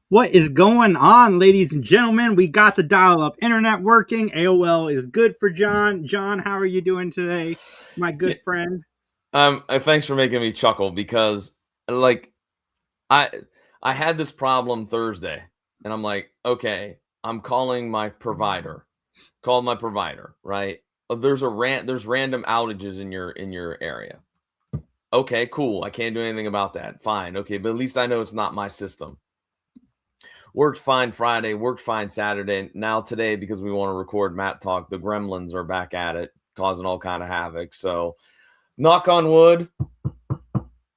What is going on, ladies and gentlemen? We got the dial-up internet working. AOL is good for John. John, how are you doing today, my Yeah, good friend? thanks for making me chuckle because, like, I I had this problem Thursday, and I'm like, okay, I'm calling my provider. Called my provider, right? There's random outages in your area. Okay, cool. I can't do anything about that. Fine. Okay, but at least I know it's not my system. Worked fine Friday, worked fine Saturday. Now today, because we want to record Mattalk, the gremlins are back at it, causing all kind of havoc. So knock on wood,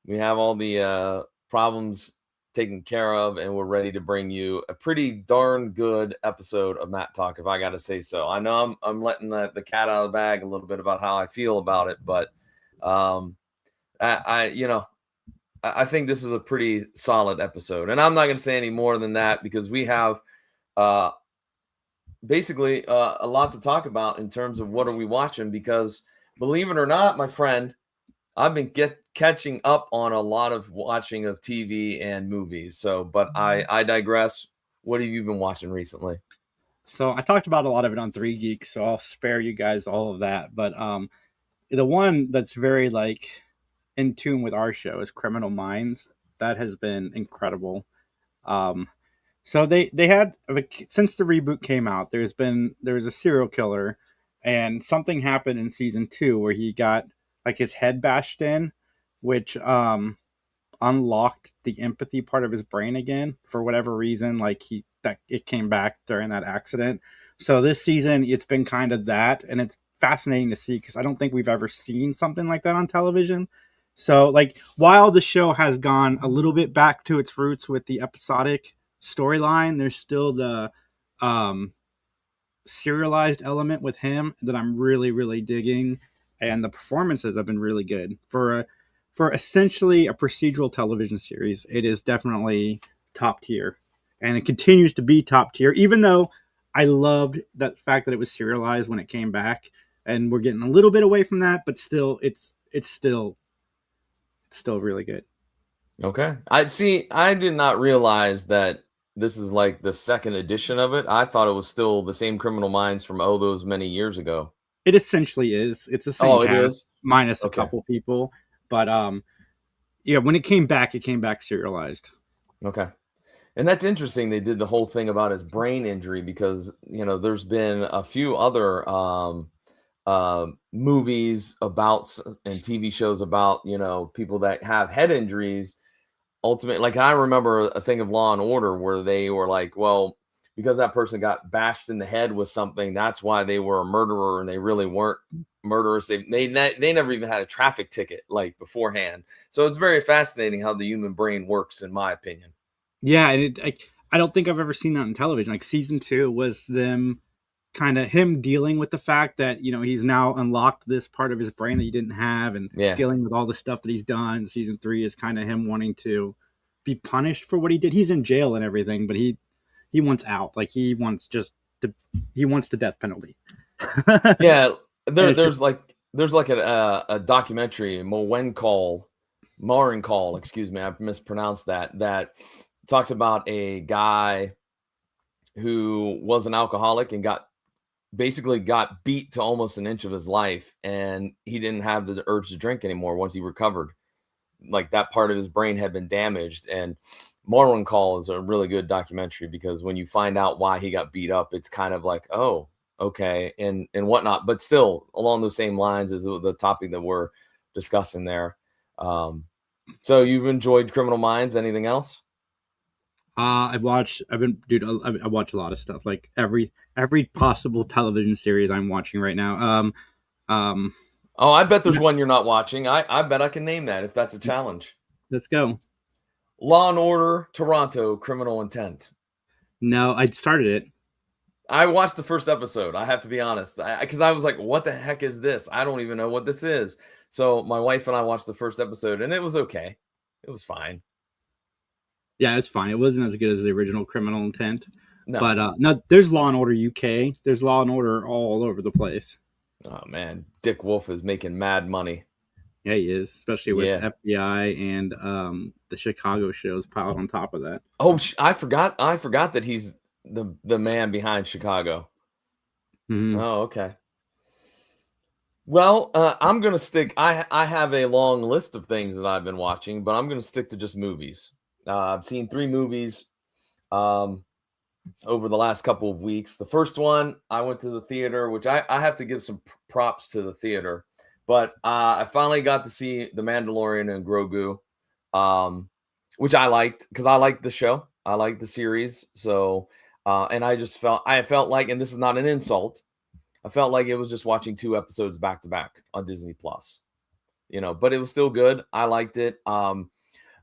we have all the problems taken care of, and we're ready to bring you a pretty darn good episode of Mattalk, if I got to say so. I know I'm letting the cat out of the bag a little bit about how I feel about it, but um, I you know I think this is a pretty solid episode, and I'm not going to say any more than that because we have uh, basically a lot to talk about in terms of what are we watching. Because believe it or not, my friend, I've been catching up on a lot of watching of TV and movies. So, but I digress. What have you been watching recently? So I talked about a lot of it on Three Geeks, so I'll spare you guys all of that. But the one that's very like in tune with our show is Criminal Minds. That has been incredible. Um, so they had since the reboot came out, there was a serial killer, and something happened in season two where he got like his head bashed in, which unlocked the empathy part of his brain again for whatever reason. Like he that it came back during that accident. So this season, it's been kind of that, and it's fascinating to see because I don't think we've ever seen something like that on television. So, like, while the show has gone a little bit back to its roots with the episodic storyline, there's still the um, serialized element with him that I'm really, really digging, and the performances have been really good for essentially a procedural television series. It is definitely top tier, and it continues to be top tier, even though I loved that fact that it was serialized when it came back, and we're getting a little bit away from that, but still, it's still really good. Okay, I see. I did not realize that this is like the second edition of it. I thought it was still the same Criminal Minds from those many years ago. It essentially is. It's the same Oh, it cast is. minus a Okay. couple people, but yeah, when it came back serialized. Okay. And that's interesting. They did the whole thing about his brain injury because there's been a few other movies about and TV shows about people that have head injuries. Ultimately, like I remember a thing of Law and Order where they were like, well, because that person got bashed in the head with something, that's why they were a murderer, and they really weren't murderers. They never even had a traffic ticket like beforehand. So it's very fascinating how the human brain works, in my opinion. Yeah, and I don't think I've ever seen that on television. Like season two was them kind of him dealing with the fact that he's now unlocked this part of his brain that he didn't have, and Yeah. dealing with all the stuff that he's done. Season three is kind of him wanting to be punished for what he did. He's in jail and everything, but he wants out. Like he wants the death penalty. And Yeah, it's just there's like a documentary, Morin Call, excuse me, I mispronounced that talks about a guy who was an alcoholic and got beat to almost an inch of his life, and he didn't have the urge to drink anymore once he recovered. Like that part of his brain had been damaged, and Morin Call is a really good documentary because when you find out why he got beat up, it's kind of like, oh, okay, and whatnot. But still, along those same lines as the topic that we're discussing there. Um, so you've enjoyed Criminal Minds? Anything else? I've been, dude. I watch a lot of stuff. Like every possible television series I'm watching right now. Um, Oh, I bet there's one you're not watching. I bet I can name that if that's a challenge. let's go. Law and Order Toronto Criminal Intent. No, I started it. I watched the first episode. I have to be honest, because I was like, "What the heck is this? I don't even know what this is." So my wife and I watched the first episode, and it was okay. It was fine. Yeah, it's fine. It wasn't as good as the original Criminal Intent, No, but no, there's Law and Order UK. There's Law and Order all over the place. oh man, Dick Wolf is making mad money. Yeah, he is, especially with Yeah. FBI and the Chicago shows piled on top of that. Oh, I forgot. I forgot that he's the man behind Chicago. Mhm. Oh, okay. Well, I'm gonna stick. I have a long list of things that I've been watching, but I'm gonna stick to just movies. I've seen 3 movies um, over the last couple of weeks. The first one, I went to the theater, which I have to give some props to the theater, but I finally got to see The Mandalorian and Grogu, um, which I liked because I liked the show, I liked the series. So, and I felt like, and this is not an insult, I felt like it was just watching 2 episodes back to back on Disney Plus, but it was still good. I liked it.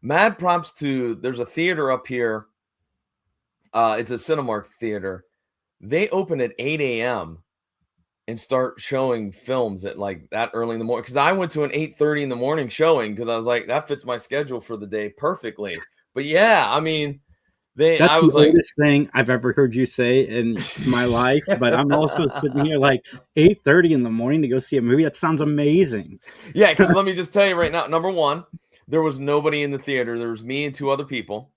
Mad props to there's a theater up here. It's a Cinemark theater. They open at 8 a.m. and start showing films at like that early in the morning. Because I went to an 8:30 in the morning showing because I was like, that fits my schedule for the day perfectly. But yeah, I mean, That's I the was like, oldest thing I've ever heard you say in my life, but I'm also sitting here like 8:30 in the morning to go see a movie. That sounds amazing. yeah, because let me just tell you right now, number one, there was nobody in the theater. There was me and 2 other people.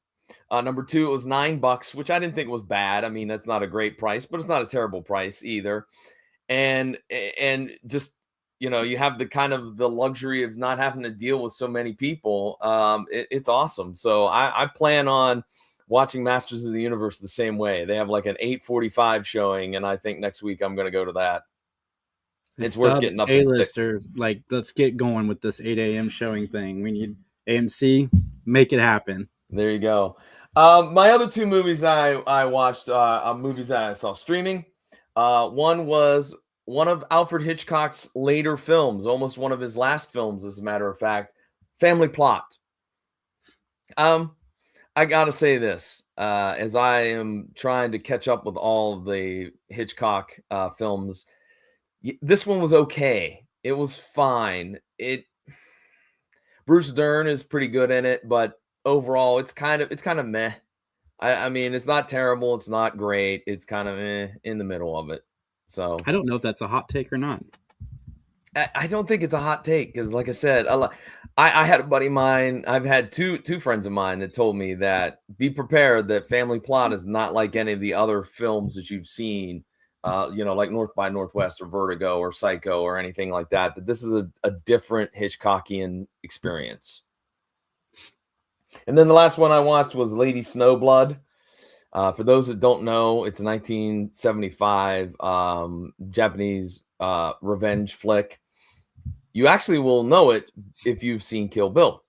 Number two, it was $9, which I didn't think was bad. I mean, that's not a great price, but it's not a terrible price either. And just you have the kind of the luxury of not having to deal with so many people. It's awesome. So I plan on watching Masters of the Universe the same way. They have like an 8:45 showing, and I think next week I'm going to go to that. The It's worth subs, getting up at 6. A-listers, like, let's get going with this 8 a.m. showing thing. We need AMC, make it happen. There you go. My other 2 movies I watched are movies that I saw streaming. One was one of Alfred Hitchcock's later films, almost one of his last films, as a matter of fact, Family Plot. Um, I gotta say this, as I am trying to catch up with all of the Hitchcock films. This one was okay. It was fine. Bruce Dern is pretty good in it, but overall, it's kind of meh. I mean, it's not terrible, it's not great, it's kind of in the middle of it. So I don't know if that's a hot take or not. I don't think it's a hot take because, like I said, I had a buddy of mine. I've had two friends of mine that told me that be prepared that Family Plot is not like any of the other films that you've seen. Like North by Northwest or Vertigo or Psycho or anything like that. That this is a different Hitchcockian experience. And then the last one I watched was Lady Snowblood. For those that don't know, it's a 1975 Japanese revenge flick. You actually will know it if you've seen Kill Bill,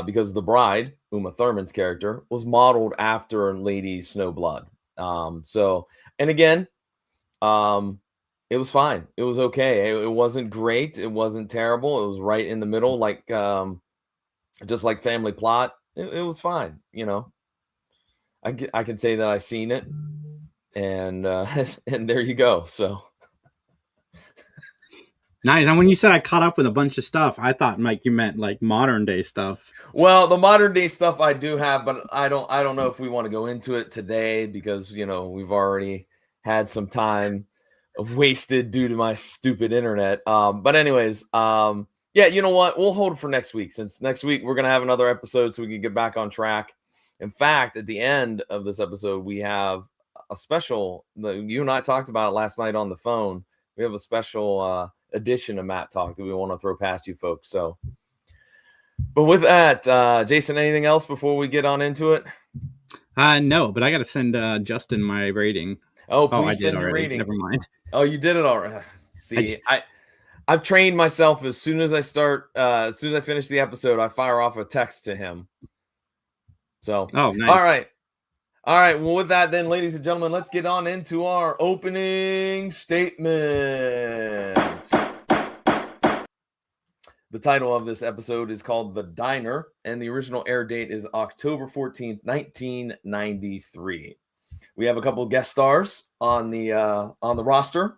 because the bride, Uma Thurman's character, was modeled after Lady Snowblood. And again, it was fine. It was okay. It wasn't great. It wasn't terrible. It was right in the middle, like just like Family Plot. It was fine. I can say that I've seen it, and and there you go. So Nice. And when you said I caught up with a bunch of stuff, I thought like you meant like modern day stuff. well, the modern day stuff I do have, but I don't know if we want to go into it today because we've already had some time wasted due to my stupid internet. But anyways, yeah, you know what? We'll hold it for next week since next week we're gonna have another episode so we can get back on track. In fact, at the end of this episode, we have a special. You and I talked about it last night on the phone. We have a special edition of Matt Talk that we want to throw past you folks. So. But with that, Jason, anything else before we get on into it? No, but I got to send Justin my rating. Oh, Oh, I please did send your already. rating. Never mind. Oh, you did it already. I, See, I've trained myself. As soon as I start, as soon as I finish the episode, I fire off a text to him. So, oh, all nice. right. All right. Well, with that, then, ladies and gentlemen, let's get on into our opening statements. The title of this episode is called The Diner, and the original air date is October 14th, 1993. We have a couple of guest stars on the roster.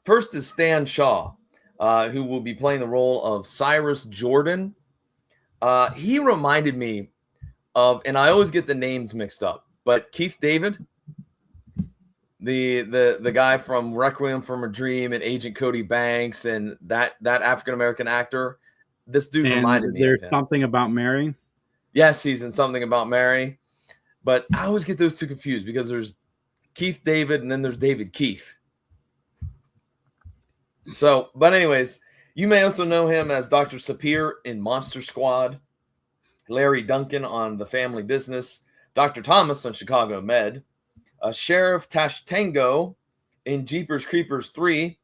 First is Stan Shaw, who will be playing the role of Cyrus Jordan. He reminded me of, and I always get the names mixed up, but Keith David, the guy from Requiem for a Dream and Agent Cody Banks, and that African American actor. this dude And reminded me of there's him. something about Mary. Yes, he's in Something About Mary, but I always get those two confused because there's Keith David and then there's David Keith. So, but anyways, you may also know him as Dr. Sapir in Monster Squad, Larry Duncan on The Family Business, Dr. Thomas on Chicago Med, Sheriff Tashtango in Jeepers Creepers 3,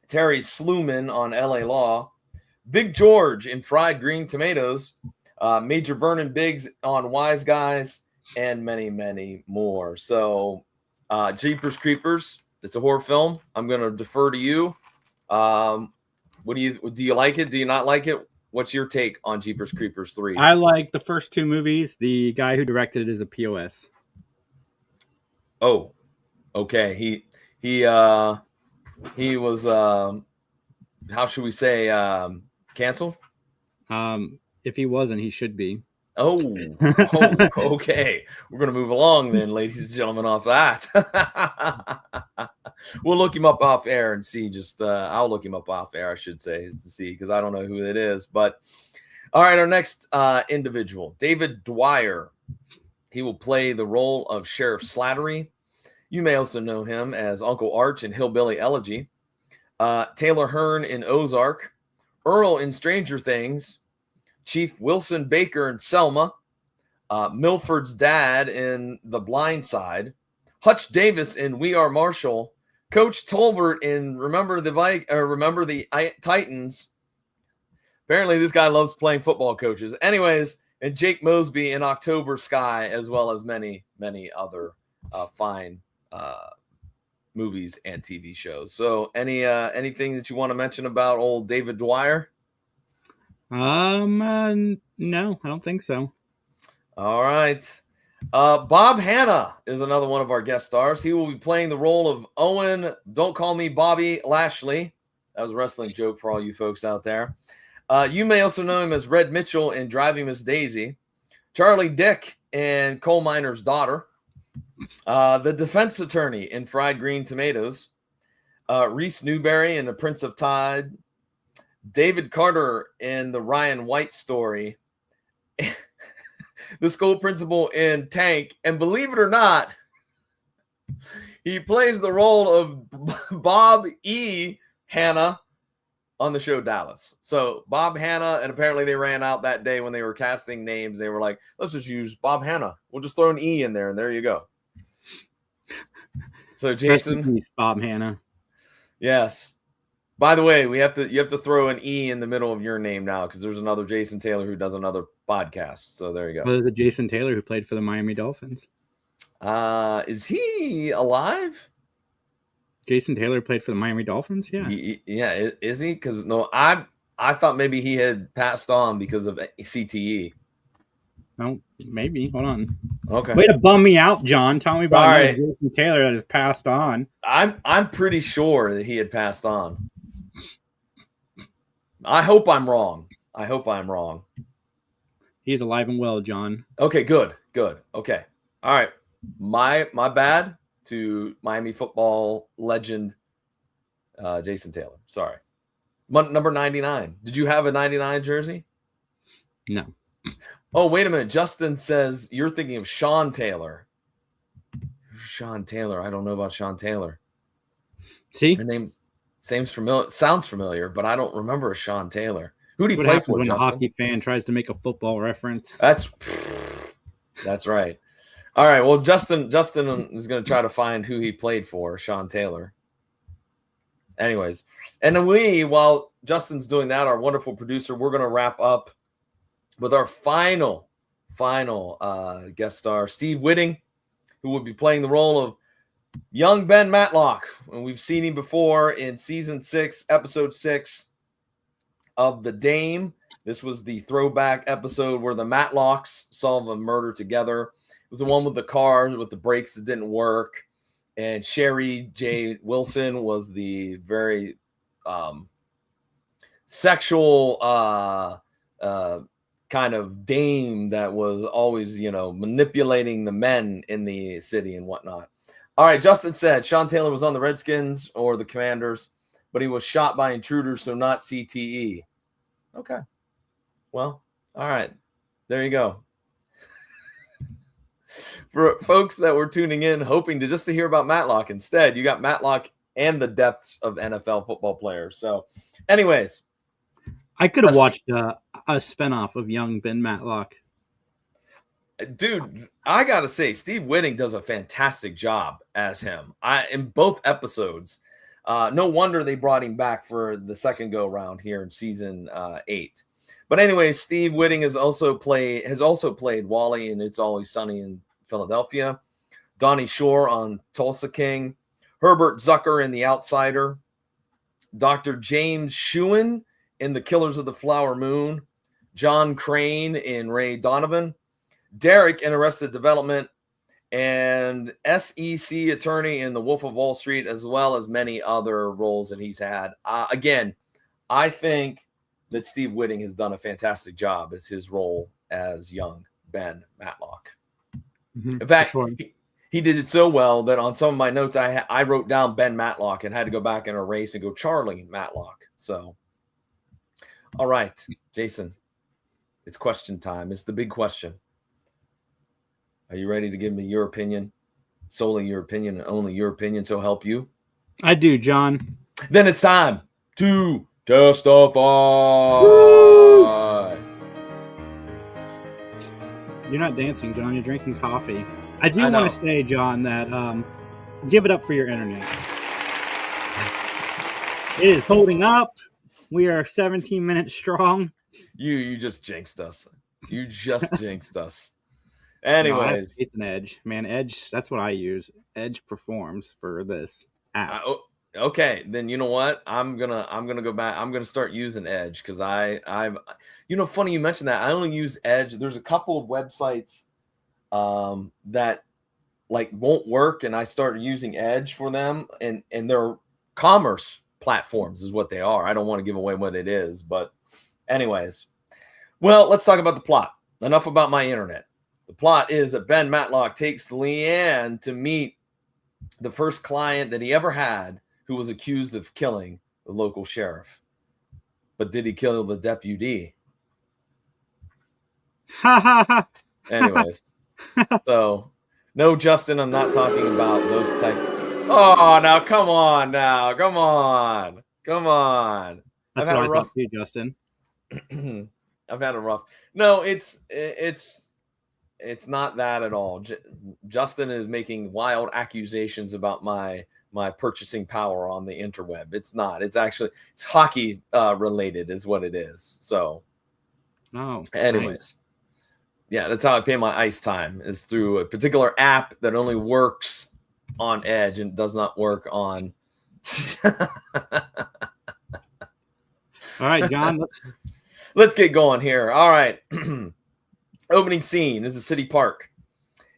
Terry Sluman on LA Law, Big George in Fried Green Tomatoes, Major Vernon Biggs on Wise Guys, and many, many more. So, Jeepers Creepers, it's a horror film. I'm going to defer to you. Do you like it? Do you not like it? What's your take on Jeepers Creepers 3? I like the first two movies. The guy who directed it is a POS. Oh, okay. He was how should we say canceled? If he wasn't, he should be. Oh, okay. We're going to move along then, ladies and gentlemen, off that. We'll look him up off air and see. I'll look him up off air, I should say, to see, because I don't know who it is. But all right, our next individual, David Dwyer. He will play the role of Sheriff Slattery. You may also know him as Uncle Arch in Hillbilly Elegy, Taylor Hearn in Ozark, Earl in Stranger Things, Chief Wilson Baker in Selma, Milford's dad in The Blind Side, Hutch Davis in We Are Marshall, Coach Tolbert in Remember the Titans. Apparently, this guy loves playing football coaches. Anyways, and Jake Mosby in October Sky, as well as many, many other fine movies and TV shows. So, anything that you want to mention about old David Dwyer? No, I don't think so. All right. Bob Hanna is another one of our guest stars. He will be playing the role of Owen, Don't Call Me Bobby Lashley. That was a wrestling joke for all you folks out there. You may also know him as Red Mitchell in Driving Miss Daisy, Charlie Dick in Coal Miner's Daughter, the defense attorney in Fried Green Tomatoes, Reese Newberry in The Prince of Tide, David Carter in the Ryan White Story, the school principal in Tank, and believe it or not, he plays the role of Bob E. Hanna on the show Dallas. So Bob Hanna, and apparently they ran out that day when they were casting names. They were like, let's just use Bob Hanna. We'll just throw an E in there, and there you go. So Jason, Bob Hanna. Yes. By the way, you have to throw an E in the middle of your name now because there's another Jason Taylor who does another podcast. So there you go. Well, there's a Jason Taylor who played for the Miami Dolphins. Is he alive? Jason Taylor played for the Miami Dolphins. Yeah. Yeah. Is he? Because no, I thought maybe he had passed on because of CTE. No, maybe. Hold on. Okay. Way to bum me out, John. Tell me about Jason Taylor that has passed on. I'm pretty sure that he had passed on. I hope I'm wrong. He's alive and well, John. Okay, good. Okay. All right. My bad to Miami football legend Jason Taylor. Sorry. Number 99. Did you have a 99 jersey? No. Oh, wait a minute. Justin says you're thinking of Sean Taylor. Sean Taylor. I don't know about Sean Taylor. See? Her name sounds familiar, but I don't remember a Sean Taylor. Who did he play for, when Justin? A hockey fan tries to make a football reference. That's right. All right. Well, Justin is going to try to find who he played for, Sean Taylor. Anyways, and then while Justin's doing that, our wonderful producer, we're going to wrap up with our final guest star, Steve Whitting, who will be playing the role of young Ben Matlock. And we've seen him before in season 6, episode 6 of The Dame. This was the throwback episode where the Matlocks solve a murder together. It was the one with the cars with the brakes that didn't work. And Sherry J. Wilson was the very sexual kind of dame that was always, manipulating the men in the city and whatnot. All right, Justin said Sean Taylor was on the Redskins or the Commanders, but he was shot by intruders, so not CTE. Okay. Well, all right. There you go. For folks that were tuning in, hoping to hear about Matlock, instead, you got Matlock and the deaths of NFL football players. So, anyways, I could have watched a spinoff of young Ben Matlock. dude, I gotta say, Steve Whitting does a fantastic job as him. In both episodes. No wonder they brought him back for the second go round here in season 8. But anyway, Steve Whitting has also played Wally in It's Always Sunny in Philadelphia, Donnie Shore on Tulsa King, Herbert Zucker in The Outsider, Dr. James Shewan in The Killers of the Flower Moon, John Crane in Ray Donovan, Derek in Arrested Development, and SEC attorney in The Wolf of Wall Street, as well as many other roles that he's had. Again, I think that Steve Whitting has done a fantastic job as his role as young Ben Matlock. Mm-hmm, in fact, sure. he did it so well that on some of my notes, I wrote down Ben Matlock and had to go back and erase and go Charlie Matlock. So, all right, Jason, it's question time. It's the big question. Are you ready to give me your opinion? Solely your opinion and only your opinion, so help you? I do, John. Then it's time to testify. Woo! You're not dancing, John. You're drinking coffee. I do want to say, John, that give it up for your internet. It is holding up. We are 17 minutes strong. You just jinxed us. You just jinxed us. Anyways, it's an Edge, man. Edge, that's what I use. Edge performs for this app. Okay, then you know what? I'm gonna go back. I'm gonna start using Edge because I've funny you mentioned that. I only use Edge. There's a couple of websites that like won't work, and I started using Edge for them, and they're commerce platforms is what they are. I don't want to give away what it is, but anyways, well, let's talk about the plot. Enough about my internet. The plot is that Ben Matlock takes Leanne to meet the first client that he ever had who was accused of killing the local sheriff. But did he kill the deputy? Anyways, so no, Justin, I'm not talking about those type. Oh, now come on, come on. That's what I thought too, Justin. I've had a rough. No, it's not that at all. Justin is making wild accusations about my purchasing power on the interweb. It's not. It's hockey related is what it is. So, anyways, nice. Yeah, that's how I pay my ice time is through a particular app that only works on Edge and does not work on. All right, John. Let's get going here. All right. Opening scene is a city park.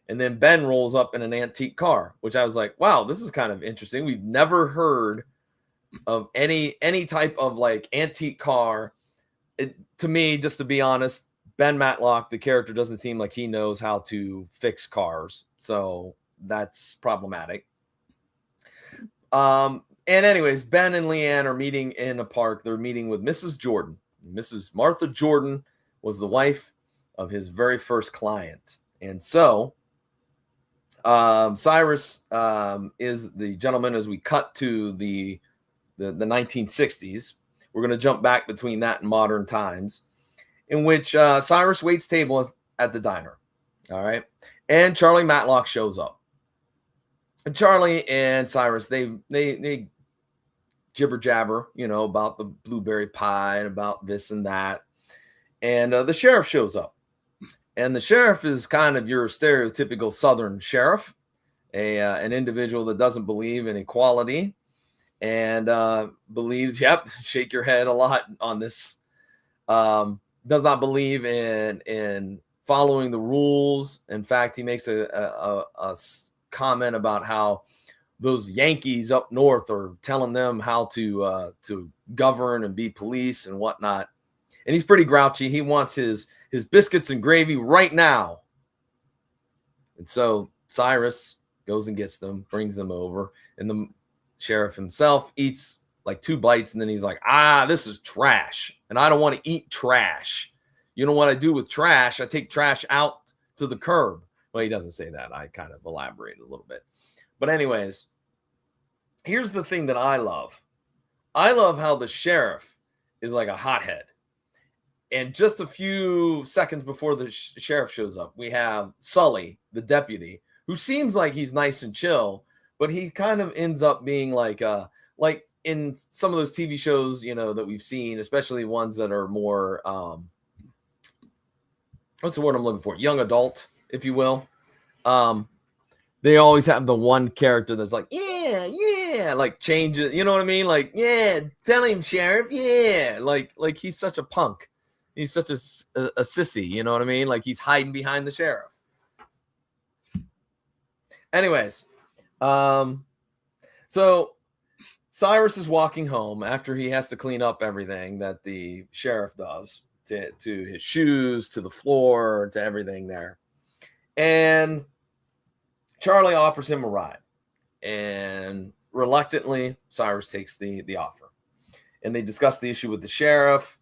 And then Ben rolls up in an antique car, which I was like, wow, this is kind of interesting. We've never heard of any type of like antique car. To me, just to be honest, Ben Matlock, the character, doesn't seem like he knows how to fix cars. So that's problematic. And anyways, Ben and Leanne are meeting in a park. They're meeting with Mrs. Jordan. Mrs. Martha Jordan was the wife of his very first client. And so Cyrus is the gentleman as we cut to the 1960s. We're going to jump back between that and modern times, in which Cyrus waits table at the diner. All right. And Charlie Matlock shows up. And Charlie and Cyrus, they jibber jabber, about the blueberry pie and about this and that. And the sheriff shows up. And the sheriff is kind of your stereotypical Southern sheriff, an individual that doesn't believe in equality and believes, shake your head a lot on this, does not believe in following the rules. In fact, he makes a comment about how those Yankees up north are telling them how to govern and be police and whatnot. And he's pretty grouchy. He wants his biscuits and gravy right now. And so Cyrus goes and gets them, brings them over, and the sheriff himself eats like 2 bites, and then he's like, this is trash, and I don't want to eat trash. You know what I do with trash? I take trash out to the curb. Well, he doesn't say that. I kind of elaborated a little bit. But anyways, here's the thing that I love. I love how the sheriff is like a hothead. And just a few seconds before the sheriff shows up, we have Sully, the deputy, who seems like he's nice and chill, but he kind of ends up being like in some of those TV shows, that we've seen, especially ones that are more what's the word I'm looking for? Young adult, if you will. They always have the one character that's like, yeah, like change it, you know what I mean? Like, yeah, tell him, sheriff, yeah, like he's such a punk. He's such a sissy, you know what I mean? Like he's hiding behind the sheriff. Anyways, so Cyrus is walking home after he has to clean up everything that the sheriff does to his shoes, to the floor, to everything there. And Charlie offers him a ride. And reluctantly, Cyrus takes the offer. And they discuss the issue with the sheriff.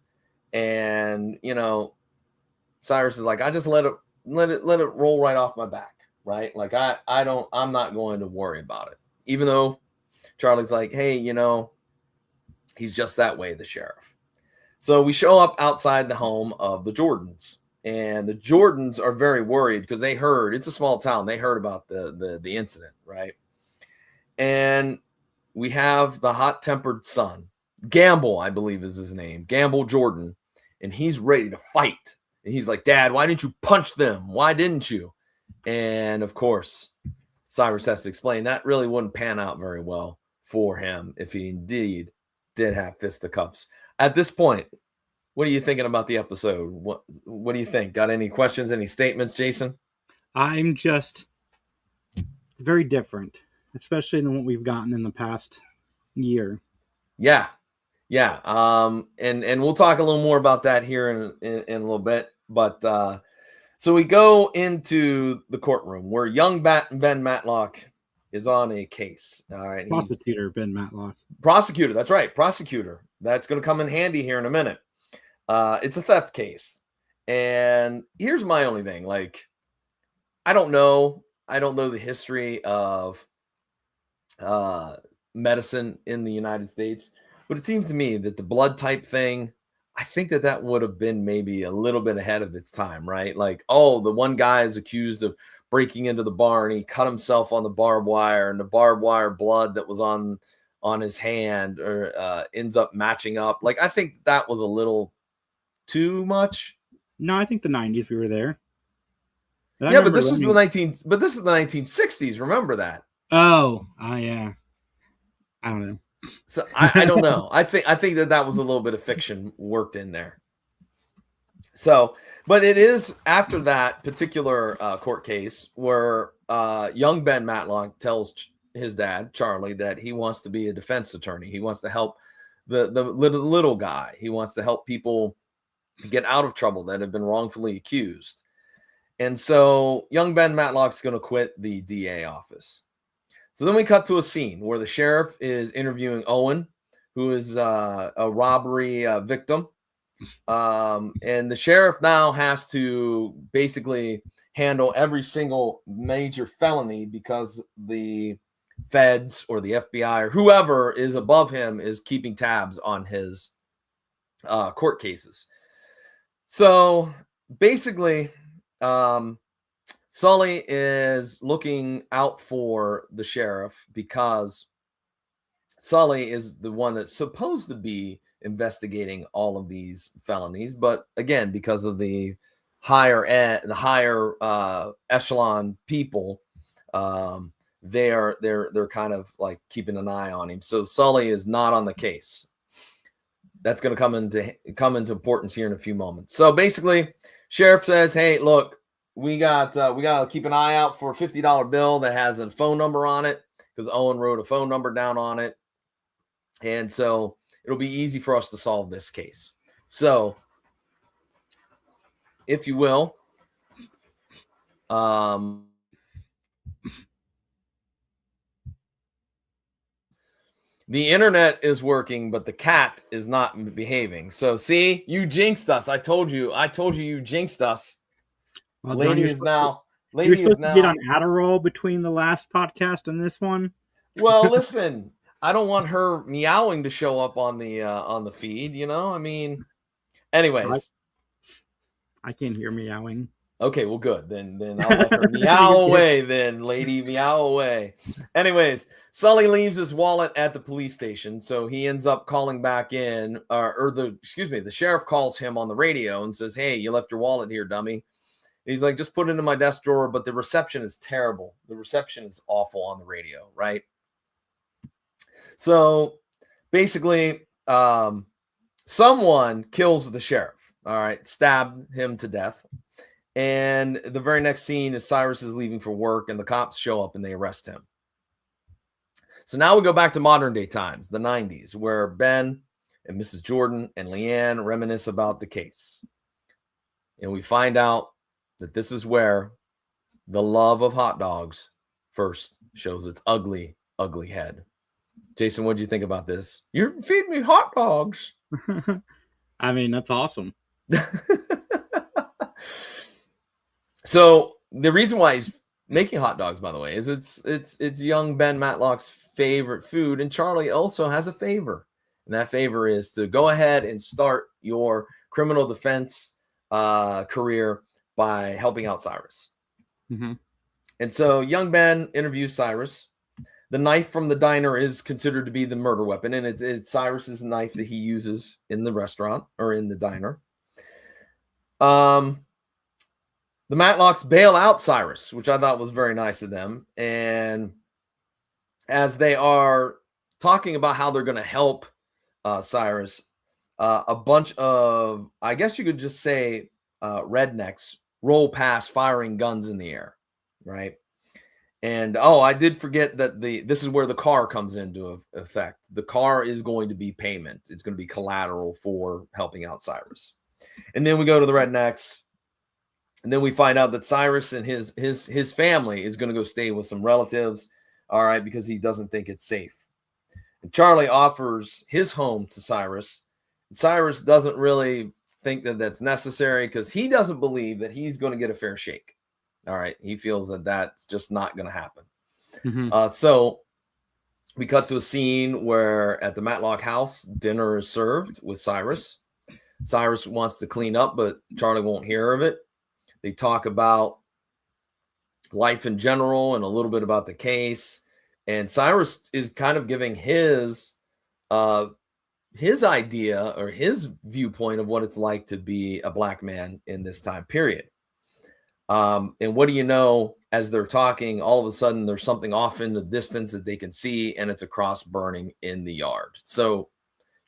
And, Cyrus is like, I just let it roll right off my back, right? Like I'm not going to worry about it. Even though Charlie's like, hey, he's just that way, the sheriff. So we show up outside the home of the Jordans. And the Jordans are very worried because they heard, it's a small town, they heard about the incident, right? And we have the hot-tempered son, Gamble, I believe is his name, Gamble Jordan, and he's ready to fight. And he's like, Dad, why didn't you punch them? Why didn't you? And of course, Cyrus has to explain that really wouldn't pan out very well for him if he indeed did have fisticuffs. At this point, what are you thinking about the episode? What do you think? Got any questions, any statements, Jason? I'm just very different, especially than what we've gotten in the past year. Yeah. And we'll talk a little more about that here in a little bit. But so we go into the courtroom where young Ben Matlock is on a case. All right. Prosecutor Ben Matlock. Prosecutor. That's right. Prosecutor. That's going to come in handy here in a minute. It's a theft case. And here's my only thing. Like, I don't know the history of medicine in the United States, but it seems to me that the blood type thing, I think that would have been maybe a little bit ahead of its time, right? Like, oh, the one guy is accused of breaking into the barn. He cut himself on the barbed wire, and the barbed wire blood that was on his hand or ends up matching up. Like, I think that was a little too much. No, I think the 90s we were there. Yeah, but this is the 1960s. Remember that? Oh, yeah. I don't know. So I don't know. I think that was a little bit of fiction worked in there. So, but it is after that particular court case where young Ben Matlock tells his dad, Charlie, that he wants to be a defense attorney. He wants to help the little guy. He wants to help people get out of trouble that have been wrongfully accused. And so young Ben Matlock's going to quit the DA office. So then we cut to a scene where the sheriff is interviewing Owen, who is a robbery victim. And the sheriff now has to basically handle every single major felony because the feds or the FBI or whoever is above him is keeping tabs on his court cases. So basically, Sully is looking out for the sheriff because Sully is the one that's supposed to be investigating all of these felonies, but again, because of the higher echelon people, they're kind of like keeping an eye on him. So Sully is not on the case. That's going to come into importance here in a few moments. So basically, sheriff says, "Hey, look, we got to keep an eye out for a $50 bill that has a phone number on it because Owen wrote a phone number down on it, and so it'll be easy for us to solve this case." So, if you will, The internet is working, but the cat is not behaving. So see, you jinxed us. I told you you jinxed us. Well, John, Lady you're is supposed to now you were lady is supposed to get now on Adderall between the last podcast and this one. Well, listen, I don't want her meowing to show up on the feed, you know? I mean, I, anyways. I can't hear meowing. Okay, well good. Then I'll let her meow You're good. away then, lady, meow away. Anyways, Sully leaves his wallet at the police station, so he ends up calling back in the sheriff calls him on the radio and says, "Hey, you left your wallet here, dummy." And he's like, "Just put it in my desk drawer," but the reception is terrible. The reception is awful on the radio, right? So basically, someone kills the sheriff. All right, stabbed him to death. And the very next scene is Cyrus is leaving for work, and the cops show up and they arrest him. So now we go back to modern day times, the 90s, where Ben and Mrs. Jordan and Leanne reminisce about the case. And we find out that this is where the love of hot dogs first shows its ugly, ugly head. Jason, what do you think about this? You're feeding me hot dogs. I mean, that's awesome. So the reason why he's making hot dogs, by the way, is it's young Ben Matlock's favorite food, and Charlie also has a favor, and that favor is to go ahead and start your criminal defense career by helping out Cyrus. Mm-hmm. And so young Ben interviews Cyrus. The knife from the diner is considered to be the murder weapon, and it's Cyrus's knife that he uses in the restaurant or in the diner. The Matlocks bail out Cyrus, which I thought was very nice of them. And as they are talking about how they're going to help Cyrus, a bunch of, I guess you could just say, rednecks roll past firing guns in the air, right? And I did forget that this is where the car comes into effect. The car is going to be payment. It's going to be collateral for helping out Cyrus. And then we go to the rednecks. And then we find out that Cyrus and his family is going to go stay with some relatives, all right, because he doesn't think it's safe. And Charlie offers his home to Cyrus. Cyrus doesn't really think that that's necessary because he doesn't believe that he's going to get a fair shake. All right, he feels that that's just not going to happen. Mm-hmm. So we cut to a scene where at the Matlock house, dinner is served with Cyrus. Cyrus wants to clean up, but Charlie won't hear of it. They talk about life in general and a little bit about the case. And Cyrus is kind of giving his idea or his viewpoint of what it's like to be a black man in this time period. And what do you know, as they're talking, all of a sudden there's something off in the distance that they can see, and it's a cross burning in the yard. So,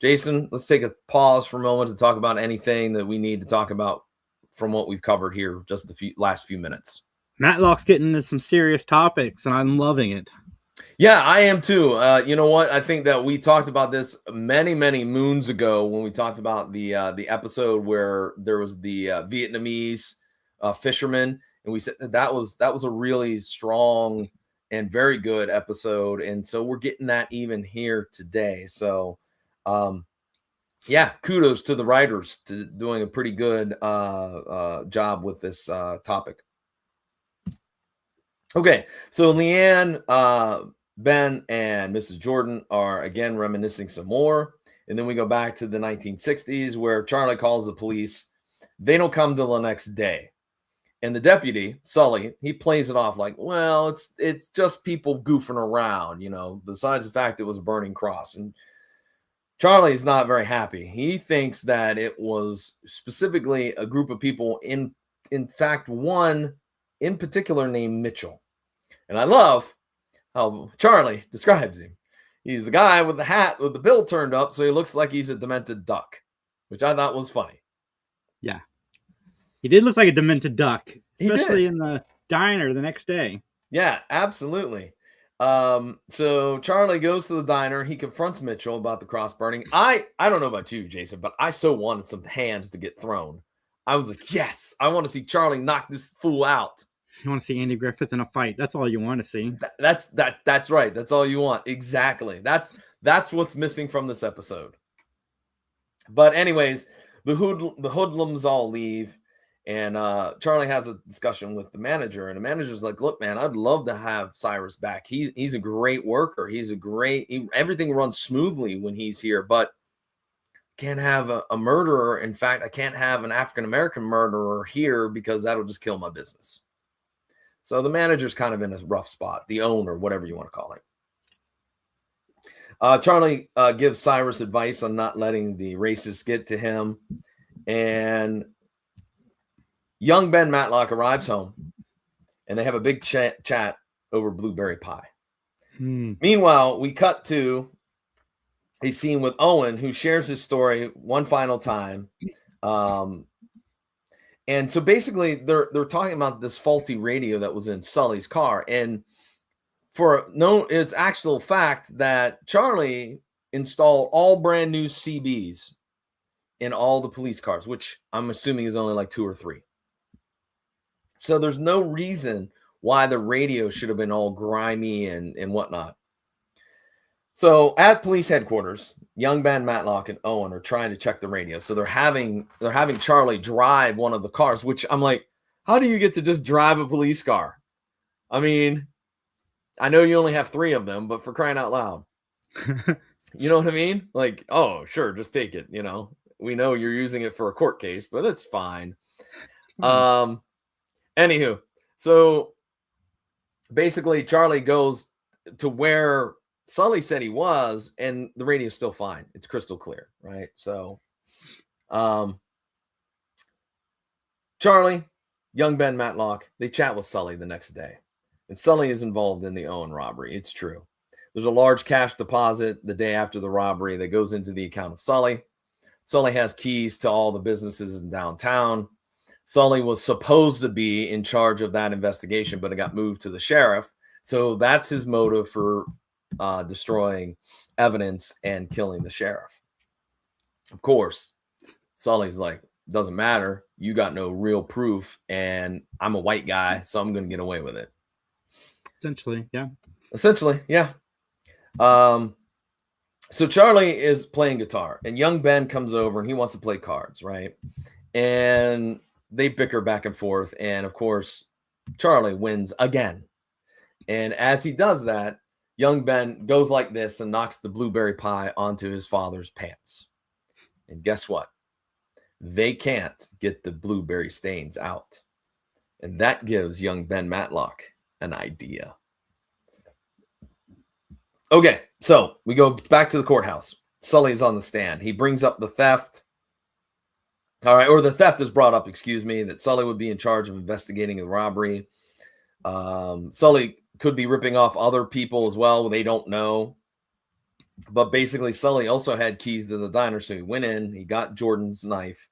Jason, let's take a pause for a moment to talk about anything that we need to talk about from what we've covered here just the last few minutes. Matlock's getting into some serious topics, and I'm loving it. Yeah, I am too. You know what? I think that we talked about this many, many moons ago when we talked about the episode where there was the Vietnamese fisherman, and we said that was a really strong and very good episode, and so we're getting that even here today. So, yeah, kudos to the writers to doing a pretty good job with this topic. Okay, so Leanne, Ben, and Mrs. Jordan are again reminiscing some more. And then we go back to the 1960s where Charlie calls the police. They don't come till the next day. And the deputy, Sully, he plays it off like, well, it's just people goofing around, you know, besides the fact it was a burning cross. And Charlie's not very happy. He thinks that it was specifically a group of people, in fact, one in particular named Mitchell. And I love how Charlie describes him. He's the guy with the hat with the bill turned up, so he looks like he's a demented duck, which I thought was funny. Yeah. He did look like a demented duck, especially in the diner the next day. Yeah, absolutely. So Charlie goes to the diner. He confronts Mitchell about the cross burning. I don't know about you, Jason, but I so wanted some hands to get thrown. I was like, yes, I want to see Charlie knock this fool out. You want to see Andy Griffith in a fight. That's all you want to see. That's right. That's all you want. Exactly. That's That's what's missing from this episode. But anyways, the hoodlums all leave, and Charlie has a discussion with the manager, and the manager's like, "Look, man, I'd love to have Cyrus back. He's a great worker. Everything runs smoothly when he's here, but can't have a murderer. In fact, I can't have an African American murderer here because that'll just kill my business." So the manager's kind of in a rough spot, the owner, whatever you want to call it. Charlie gives Cyrus advice on not letting the racists get to him. And young Ben Matlock arrives home, and they have a big chat over blueberry pie. Meanwhile, we cut to a scene with Owen, who shares his story one final time. And so basically, they're talking about this faulty radio that was in Sully's car. And it's actual fact that Charlie installed all brand new CBs in all the police cars, which I'm assuming is only like 2 or 3. So there's no reason why the radio should have been all grimy and whatnot. So at police headquarters, young Ben Matlock and Owen are trying to check the radio. So they're having Charlie drive one of the cars, which I'm like, how do you get to just drive a police car? I mean, I know you only have 3 of them, but for crying out loud, you know what I mean? Like, oh, sure, just take it. You know, we know you're using it for a court case, but it's fine. Anywho, so basically, Charlie goes to where Sully said he was, and the radio's still fine. It's crystal clear, right? So, Charlie, young Ben Matlock, they chat with Sully the next day. And Sully is involved in the Owen robbery. It's true. There's a large cash deposit the day after the robbery that goes into the account of Sully. Sully has keys to all the businesses in downtown. Sully was supposed to be in charge of that investigation, but it got moved to the sheriff. So that's his motive for destroying evidence and killing the sheriff. Of course, Sully's like, doesn't matter. You got no real proof, and I'm a white guy, so I'm going to get away with it. Essentially, yeah. So Charlie is playing guitar, and young Ben comes over, and he wants to play cards, right? And they bicker back and forth, and of course, Charlie wins again. And as he does that, young Ben goes like this and knocks the blueberry pie onto his father's pants. And guess what? They can't get the blueberry stains out. And that gives young Ben Matlock an idea. Okay, so we go back to the courthouse. Sully's on the stand. He brings up the theft. All right, or the theft is brought up, that Sully would be in charge of investigating the robbery. Sully could be ripping off other people as well. They don't know. But basically, Sully also had keys to the diner, so he went in. He got Jordan's knife.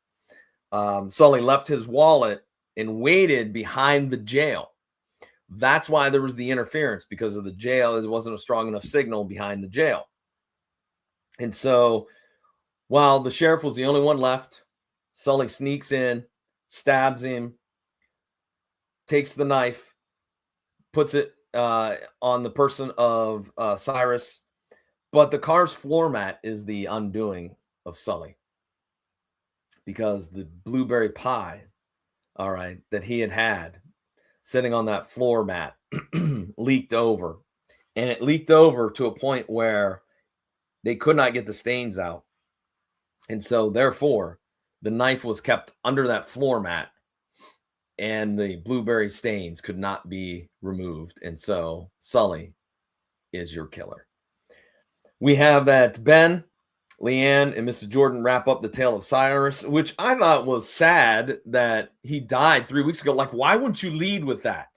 Sully left his wallet and waited behind the jail. That's why there was the interference, because of the jail. It wasn't a strong enough signal behind the jail. And so while the sheriff was the only one left, Sully sneaks in, stabs him, takes the knife, puts it on the person of Cyrus. But the car's floor mat is the undoing of Sully, because the blueberry pie, all right, that he had sitting on that floor mat leaked over. And it leaked over to a point where they could not get the stains out. And so, therefore, the knife was kept under that floor mat, and the blueberry stains could not be removed. And so, Sully is your killer. We have that Ben, Leanne, and Mrs. Jordan wrap up the tale of Cyrus, which I thought was sad that he died 3 weeks ago. Like, why wouldn't you lead with that?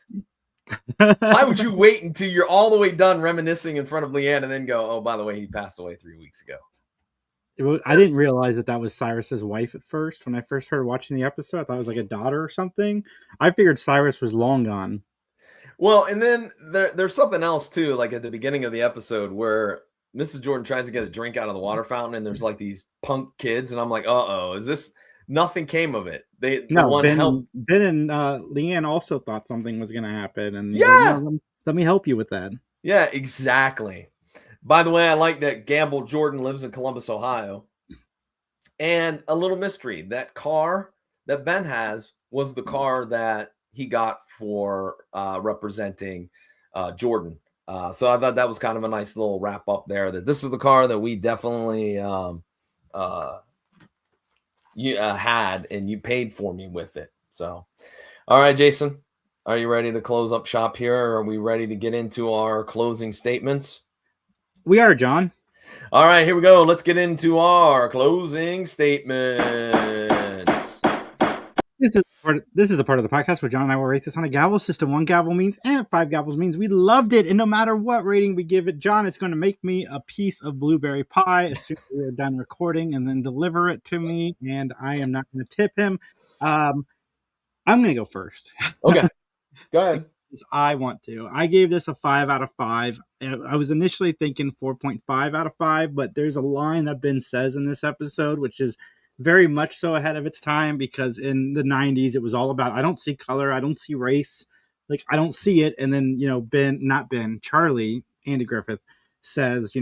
Why would you wait until you're all the way done reminiscing in front of Leanne and then go, oh, by the way, he passed away 3 weeks ago? I didn't realize that was Cyrus's wife at first. When I first started watching the episode, I thought it was like a daughter or something. I figured Cyrus was long gone. Well, and then there's something else, too, like at the beginning of the episode where Mrs. Jordan tries to get a drink out of the water fountain, and there's like these punk kids, and I'm like, uh-oh, is this... Nothing came of it. Ben and Leanne also thought something was going to happen, and yeah, like, no, let me help you with that. Yeah, exactly. By the way, I like that Gamble Jordan lives in Columbus, Ohio. And a little mystery, that car that Ben has was the car that he got for representing Jordan. So I thought that was kind of a nice little wrap up there, that this is the car that we definitely you had, and you paid for me with it. So, all right, Jason, are you ready to close up shop here? Or are we ready to get into our closing statements? We are, John. All right, here we go. Let's get into our closing statements. This is the part of the podcast where John and I will rate this on a gavel system. 1 gavel means 5 gavels means we loved it. And no matter what rating we give it, John, it's going to make me a piece of blueberry pie as soon as we're done recording, and then deliver it to me. And I am not going to tip him. I'm going to go first. Okay, go ahead. I want to. I gave this a 5 out of 5. I was initially thinking 4.5 out of 5, but there's a line that Ben says in this episode, which is very much so ahead of its time, because in the 90s, it was all about, I don't see color, I don't see race, like, I don't see it. And then, Charlie, Andy Griffith says,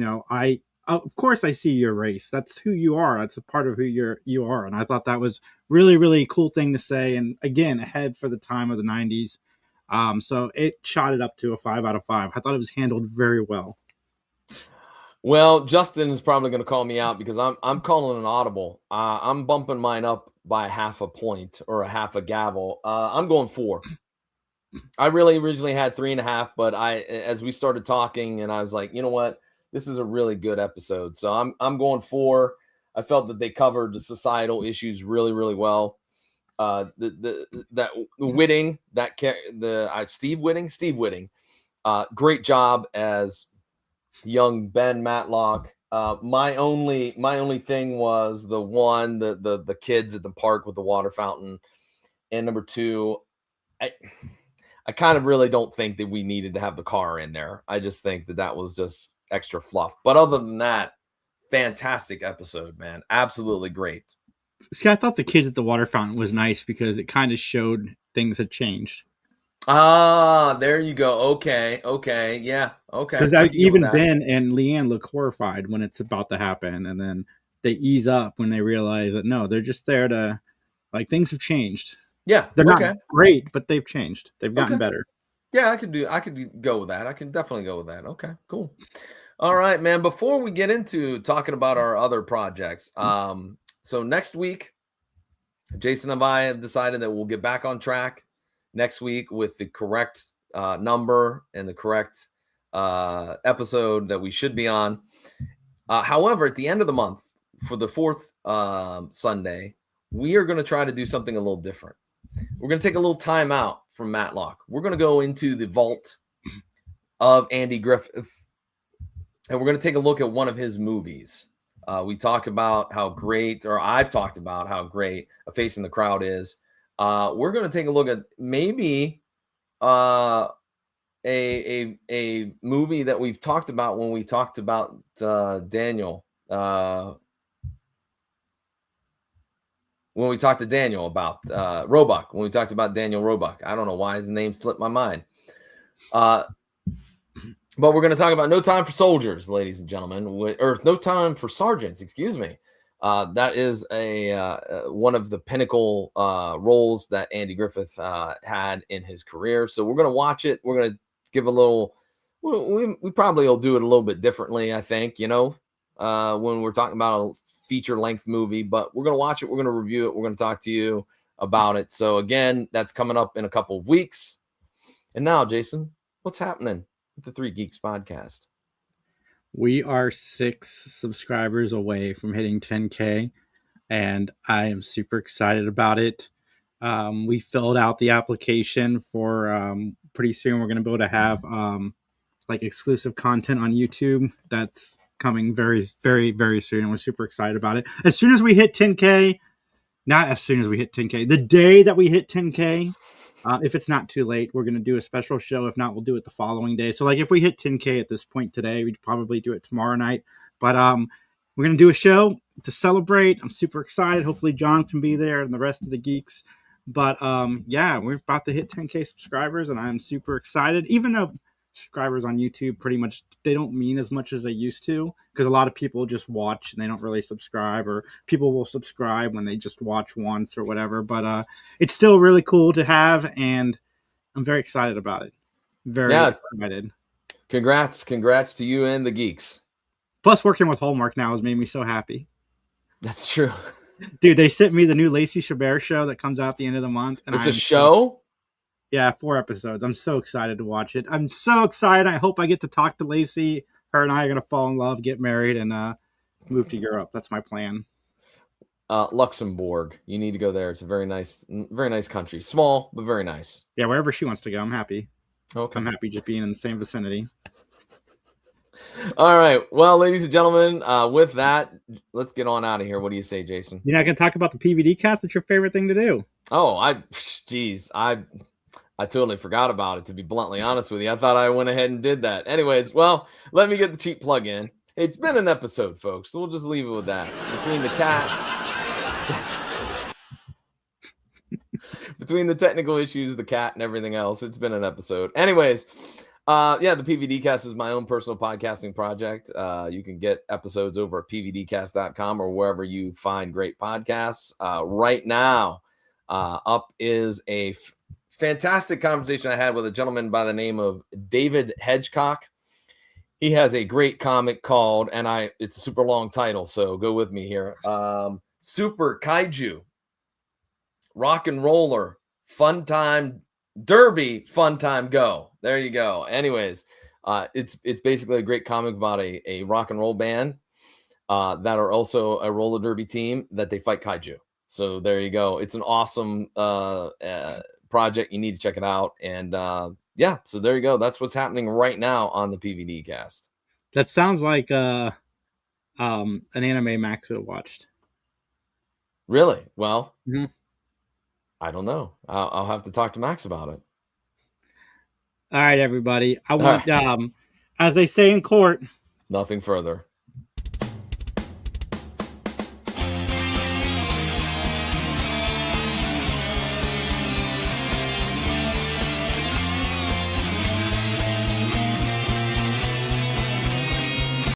of course I see your race. That's who you are. That's a part of who you are. And I thought that was really, really cool thing to say. And again, ahead for the time of the 90s. So it shot it up to a 5 out of 5. I thought it was handled very well. Well, Justin is probably going to call me out because I'm calling an audible. I'm bumping mine up by half a point or a half a gavel. I'm going 4. I really originally had 3.5, but as we started talking, and I was like, you know what, this is a really good episode. So I'm going 4. I felt that they covered the societal issues really, really well. Steve Whitting, great job as young Ben Matlock. My only thing was the kids at the park with the water fountain, and number 2, I kind of really don't think that we needed to have the car in there. I just think that was just extra fluff. But other than that, fantastic episode, man. Absolutely great. See, I thought the kids at the water fountain was nice because it kind of showed things had changed. There you go. Okay. Yeah. Okay. Because even Ben and Leanne look horrified when it's about to happen, and then they ease up when they realize that no, they're just there to, like, things have changed. Yeah, they're not great, but they've changed. They've gotten better. Yeah, I could go with that. I can definitely go with that. Okay, cool. All right, man. Before we get into talking about our other projects, so next week, Jason and I have decided that we'll get back on track next week with the correct number and the correct episode that we should be on. However, at the end of the month, for the 4th Sunday, we are going to try to do something a little different. We're going to take a little time out from Matlock. We're going to go into the vault of Andy Griffith, and we're going to take a look at one of his movies. I've talked about how great A Face in the Crowd is. We're going to take a look at maybe a movie that we've talked about when we talked about Daniel. When we talked to Daniel about Roebuck, when we talked about Daniel Roebuck. I don't know why his name slipped my mind. But we're going to talk about No Time for Soldiers, ladies and gentlemen, or No Time for Sergeants, excuse me. That is one of the pinnacle roles that Andy Griffith had in his career. So we're going to watch it. We're going to give a little, we probably will do it a little bit differently, I think, when we're talking about a feature-length movie, but we're going to watch it. We're going to review it. We're going to talk to you about it. So again, that's coming up in a couple of weeks. And now, Jason, what's happening with the Three Geeks podcast? We are 6 subscribers away from hitting 10K, and I am super excited about it. We filled out the application for pretty soon. We're going to be able to have like exclusive content on YouTube. That's coming very, very, very soon. And we're super excited about it. As soon as we hit 10K, not as soon as we hit 10K, the day that we hit 10K, if it's not too late, we're going to do a special show. If not, we'll do it the following day. So like if we hit 10K at this point today, we'd probably do it tomorrow night. But we're going to do a show to celebrate. I'm super excited. Hopefully John can be there and the rest of the geeks. But yeah, we're about to hit 10K subscribers, and I'm super excited. Even though subscribers on YouTube pretty much they don't mean as much as they used to because a lot of people just watch and they don't really subscribe, or people will subscribe when they just watch once or whatever. But it's still really cool to have, and I'm very excited about it. Very Yeah. excited. Congrats to you and the geeks. Plus, working with Hallmark now has made me so happy. That's true. Dude, they sent me the new Lacey Chabert show that comes out at the end of the month, and It's a I'm show. yeah, 4 episodes. I'm so excited to watch it. I'm so excited. I hope I get to talk to Lacey. Her and I are gonna fall in love, get married, and move to Europe. That's my plan. Luxembourg. You need to go there. It's a very nice country. Small, but very nice. Yeah, wherever she wants to go, I'm happy. Okay. I'm happy just being in the same vicinity. All right. Well, ladies and gentlemen, with that, let's get on out of here. What do you say, Jason? You're not gonna talk about the PVD cast? It's your favorite thing to do. Oh, geez, I totally forgot about it, to be bluntly honest with you. I thought I went ahead and did that. Anyways, well, let me get the cheap plug in. It's been an episode, folks, so we'll just leave it with that. Between the technical issues, the cat, and everything else, it's been an episode. Anyways, yeah, the PVD Cast is my own personal podcasting project. You can get episodes over at pvdcast.com or wherever you find great podcasts. Right now, up is a fantastic conversation I had with a gentleman by the name of David Hedgecock. He has a great comic called, and it's a super long title, so go with me here. Super Kaiju, Rock and Roller, Fun Time Derby, Fun Time Go. There you go. Anyways, it's basically a great comic about a rock and roll band that are also a roller derby team that they fight kaiju. So there you go. It's an awesome project. You need to check it out. And yeah, so there you go. That's what's happening right now on the PVD Cast. That sounds like an anime Max would have watched. Really? Well, mm-hmm. I don't know. I'll have to talk to Max about it. All right, everybody. I want, as they say in court, nothing further.